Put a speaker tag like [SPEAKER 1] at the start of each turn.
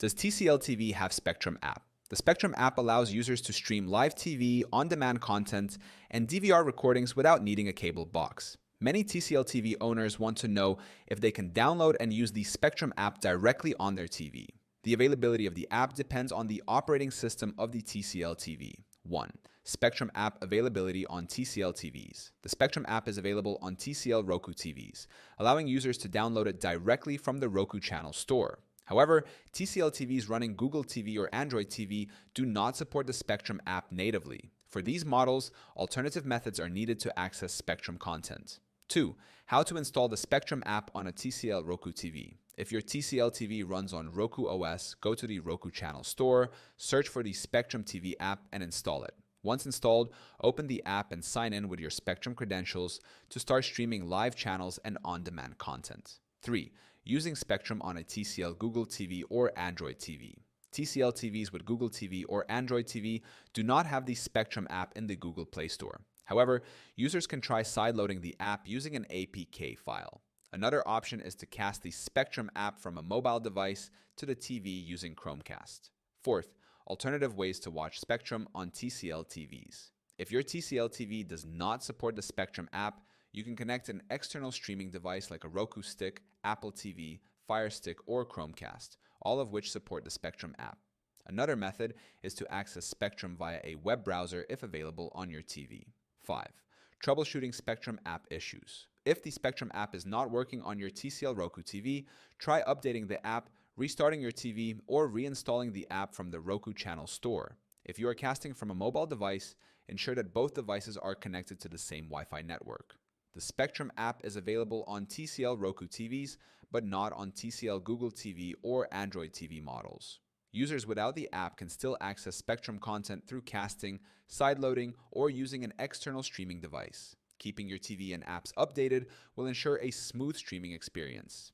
[SPEAKER 1] Does TCL TV have Spectrum app? The Spectrum app allows users to stream live TV, on-demand content, and DVR recordings without needing a cable box. Many TCL TV owners want to know if they can download and use the Spectrum app directly on their TV. The availability of the app depends on the operating system of the TCL TV. 1. Spectrum app availability on TCL TVs. The Spectrum app is available on TCL Roku TVs, allowing users to download it directly from the Roku channel store. However, TCL TVs running Google TV or Android TV do not support the Spectrum app natively. For these models, alternative methods are needed to access Spectrum content. 2. How to install the Spectrum app on a TCL Roku TV. If your TCL TV runs on Roku OS, go to the Roku channel store, search for the Spectrum TV app, and install it. Once installed, open the app and sign in with your Spectrum credentials to start streaming live channels and on-demand content. 3. Using Spectrum on a TCL Google TV or Android TV. TCL TVs with Google TV or Android TV do not have the Spectrum app in the Google Play Store. However, users can try sideloading the app using an APK file. Another option is to cast the Spectrum app from a mobile device to the TV using Chromecast. 4th, alternative ways to watch Spectrum on TCL TVs. If your TCL TV does not support the Spectrum app, you can connect an external streaming device like a Roku stick, Apple TV, Fire Stick, or Chromecast, all of which support the Spectrum app. Another method is to access Spectrum via a web browser if available on your TV. 5. Troubleshooting Spectrum app issues. If the Spectrum app is not working on your TCL Roku TV, try updating the app, restarting your TV, or reinstalling the app from the Roku channel store. If you are casting from a mobile device, ensure that both devices are connected to the same Wi-Fi network. The Spectrum app is available on TCL Roku TVs, but not on TCL Google TV or Android TV models. Users without the app can still access Spectrum content through casting, sideloading, or using an external streaming device. Keeping your TV and apps updated will ensure a smooth streaming experience.